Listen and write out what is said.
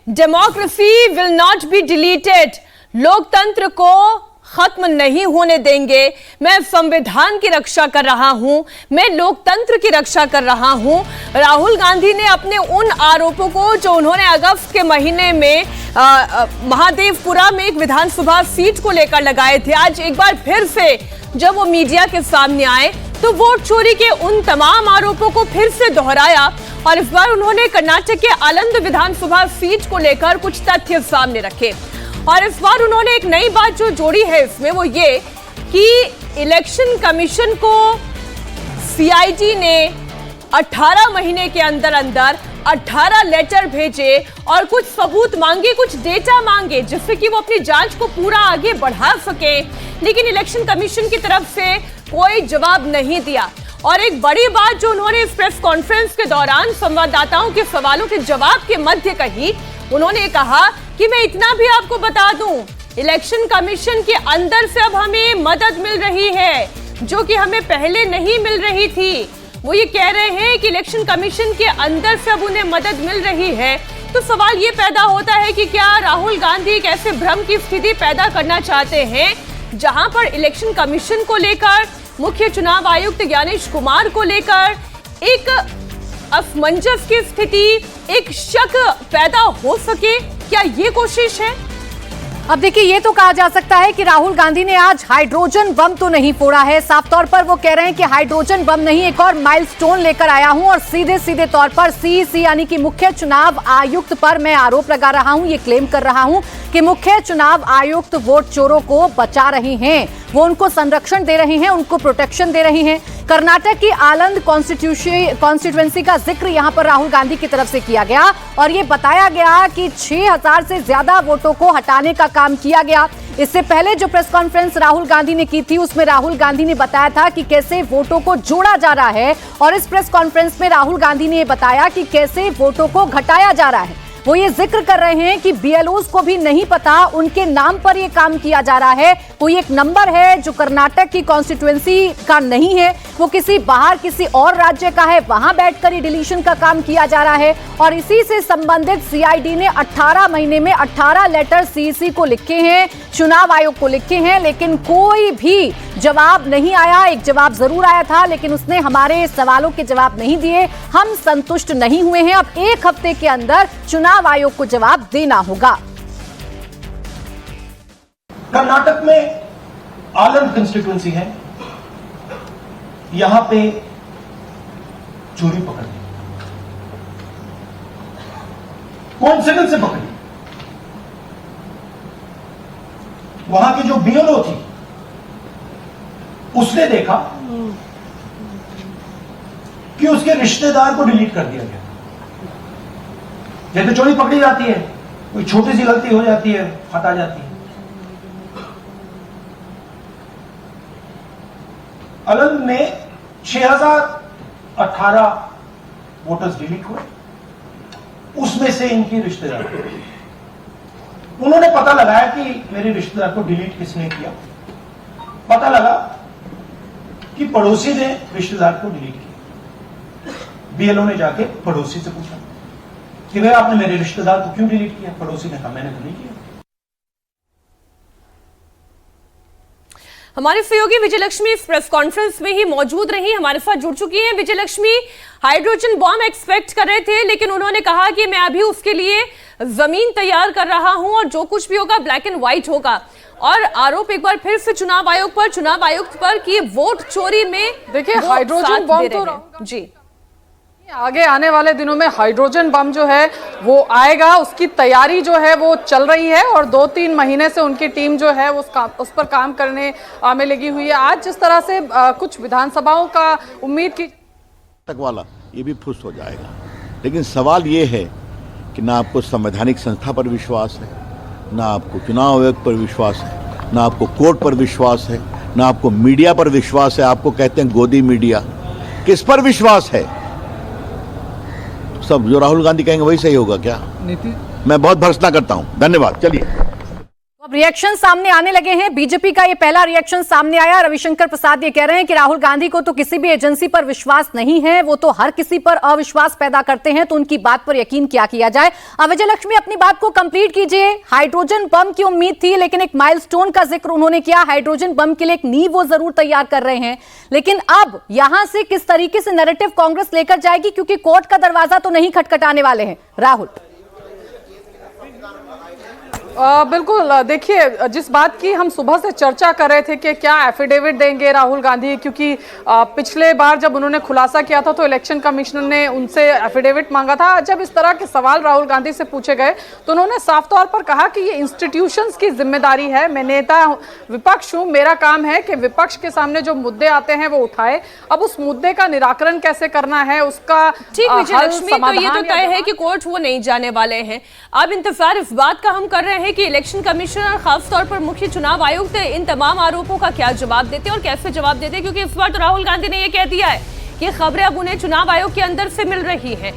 Democracy will not be deleted. लोकतंत्र को खत्म नहीं होने देंगे। मैं संविधान की रक्षा कर रहा हूं, मैं लोकतंत्र की रक्षा कर रहा हूं। राहुल गांधी ने अपने उन आरोपों को जो उन्होंने अगस्त के महीने में महादेवपुरा में एक विधानसभा सीट को लेकर लगाए थे, आज एक बार फिर से जब वो मीडिया के सामने आए तो वोट चोरी के उन तमाम आरोपों को फिर से दोहराया और इस बार उन्होंने कर्नाटक के आलंद विधानसभा सीट को लेकर कुछ तथ्य सामने रखे। और इस बार उन्होंने एक नई बात जो जोड़ी है इसमें वो ये कि इलेक्शन कमीशन को सीआईडी ने 18 महीने के अंदर अंदर 18 लेटर भेजे और कुछ सबूत मांगे, कुछ डेटा मांगे जिससे कि वो अपनी जांच को पूरा आगे बढ़ा सके, लेकिन इलेक्शन कमीशन की तरफ से कोई जवाब नहीं दिया। और एक बड़ी बात जो उन्होंने इस प्रेस कॉन्फ्रेंस के दौरान संवाददाताओं के सवालों के जवाब के मध्य कही, उन्होंने कहा कि मैं इतना भी आपको बता दूं, इलेक्शन कमीशन के अंदर से अब हमें मदद मिल रही है जो कि हमें पहले नहीं मिल रही थी। वो ये कह रहे हैं कि इलेक्शन कमीशन के अंदर से अब उन्हें मदद मिल रही है। तो सवाल ये पैदा होता है कि क्या राहुल गांधी एक ऐसे भ्रम की स्थिति पैदा करना चाहते हैं जहां पर इलेक्शन कमीशन को लेकर, मुख्य चुनाव आयुक्त ज्ञानेश कुमार को लेकर एक असमंजस की स्थिति, एक शक पैदा हो सके? क्या ये कोशिश है? अब देखिए, ये तो कहा जा सकता है कि राहुल गांधी ने आज हाइड्रोजन बम तो नहीं फोड़ा है। साफ तौर पर वो कह रहे हैं कि हाइड्रोजन बम नहीं, एक और माइलस्टोन लेकर आया हूं और सीधे सीधे तौर पर सीईसी यानी कि मुख्य चुनाव आयुक्त पर मैं आरोप लगा रहा हूं, ये क्लेम कर रहा हूं कि मुख्य चुनाव आयुक्त वोट चोरों को बचा रहे हैं, वो उनको संरक्षण दे रहे हैं, उनको प्रोटेक्शन दे रहे हैं। कर्नाटक की आलंद कॉन्स्टिट्यूएंसी का जिक्र यहां पर राहुल गांधी की तरफ से किया गया और ये बताया गया कि 6000 से ज्यादा वोटों को हटाने का काम किया गया। इससे पहले जो प्रेस कॉन्फ्रेंस राहुल गांधी ने की थी उसमें राहुल गांधी ने बताया था कि कैसे वोटों को जोड़ा जा रहा है और इस प्रेस कॉन्फ्रेंस में राहुल गांधी ने बताया कि कैसे वोटों को घटाया जा रहा है। वो ये जिक्र कर रहे हैं कि बीएलओज को भी नहीं पता, उनके नाम पर ये काम किया जा रहा है। कोई एक नंबर है जो कर्नाटक की कॉन्स्टिट्यूएंसी का नहीं है, वो किसी बाहर किसी और राज्य का है, वहां बैठकर ये डिलीशन का काम किया जा रहा है। और इसी से संबंधित सीआईडी ने 18 महीने में 18 लेटर सीईसी को लिखे हैं, चुनाव आयोग को लिखे हैं, लेकिन कोई भी जवाब नहीं आया। एक जवाब जरूर आया था लेकिन उसने हमारे सवालों के जवाब नहीं दिए। हम संतुष्ट नहीं हुए हैं, अब एक हफ्ते के अंदर चुनाव आयोग को जवाब देना होगा। कर्नाटक में आलंद कंस्टिट्यूएंसी है, यहां पे चोरी पकड़ी, कोइंसिडेंस से पकड़ी। वहां की जो बीएलओ थी उसने देखा कि उसके रिश्तेदार को डिलीट कर दिया गया। जैसे चोरी पकड़ी जाती है, कोई छोटी सी गलती हो जाती है, हटा जाती है। आलंद में 6018 वोटर्स डिलीट हुए, उसमें से इनकी रिश्तेदार, उन्होंने पता लगाया कि मेरे रिश्तेदार को डिलीट किसने किया। पता लगा कि पड़ोसी ने रिश्तेदार को डिलीट किया। बीएलओ ने जाके पड़ोसी से पूछा कि भाई आपने मेरे रिश्तेदार को क्यों डिलीट किया? पड़ोसी ने कहा मैंने तो नहीं किया। हमारे सहयोगी विजयलक्ष्मी इस प्रेस कॉन्फ्रेंस में ही मौजूद रही, हमारे साथ जुड़ चुकी हैं। विजयलक्ष्मी, हाइड्रोजन बॉम्ब एक्सपेक्ट कर रहे थे लेकिन उन्होंने कहा कि मैं अभी उसके लिए जमीन तैयार कर रहा हूं और जो कुछ भी होगा ब्लैक एंड व्हाइट होगा। और आरोप एक बार फिर से चुनाव आयोग पर, चुनाव आयुक्त पर कि वोट चोरी में देखिए हाइड्रोजन बम तो जी आगे आने वाले दिनों में हाइड्रोजन बम जो है वो आएगा, उसकी तैयारी जो है वो चल रही है और 2-3 महीने से उनकी टीम जो है उस पर काम करने में लगी हुई है। आज जिस तरह से कुछ विधानसभाओं का उम्मीद की तक वाला ये भी फुस हो जाएगा, लेकिन सवाल ये है कि ना आपको संवैधानिक संस्था पर विश्वास है, ना आपको चुनाव आयोग पर विश्वास है, ना आपको कोर्ट पर विश्वास है, ना आपको मीडिया पर विश्वास है। आपको कहते हैं गोदी मीडिया, किस पर विश्वास है? सब जो राहुल गांधी कहेंगे वही सही होगा क्या? मैं बहुत भर्त्सना करता हूं। धन्यवाद। चलिए। रिएक्शन सामने आने लगे हैं। बीजेपी का ये पहला रिएक्शन सामने आया। रविशंकर प्रसाद ये कह रहे हैं कि राहुल गांधी को तो किसी भी एजेंसी पर विश्वास नहीं है, वो तो हर किसी पर अविश्वास पैदा करते हैं, तो उनकी बात पर यकीन क्या किया जाए। विजय लक्ष्मी, अपनी बात को कंप्लीट कीजिए। हाइड्रोजन बम की उम्मीद थी, लेकिन एक माइलस्टोन का जिक्र उन्होंने किया। हाइड्रोजन बम के लिए एक नींव वो जरूर तैयार कर रहे हैं, लेकिन अब यहां से किस तरीके से नैरेटिव कांग्रेस लेकर जाएगी, क्योंकि कोर्ट का दरवाजा तो नहीं खटखटाने वाले हैं राहुल। बिल्कुल, देखिए, जिस बात की हम सुबह से चर्चा कर रहे थे कि क्या एफिडेविट देंगे राहुल गांधी, क्योंकि पिछले बार जब उन्होंने खुलासा किया था तो इलेक्शन कमिश्नर ने उनसे एफिडेविट मांगा था। जब इस तरह के सवाल राहुल गांधी से पूछे गए तो उन्होंने साफ तौर पर कहा कि ये इंस्टीट्यूशंस की जिम्मेदारी है, मैं नेता विपक्ष हूं, मेरा काम है कि विपक्ष के सामने जो मुद्दे आते हैं वो उठाए। अब उस मुद्दे का निराकरण कैसे करना है, उसका ठीक विजय लक्ष्मी, तो ये तो तय है कि कोर्ट वो नहीं जाने वाले हैं। अब इंतजार इस बात का हम कर रहे हैं कि इलेक्शन कमिश्नर और खास तौर पर मुख्य चुनाव आयुक्त इन तमाम आरोपों का क्या जवाब देते हैं और कैसे जवाब देते हैं, क्योंकि इस बार तो राहुल गांधी ने यह कह दिया है कि खबरें अब उन्हें चुनाव आयोग के अंदर से मिल रही हैं।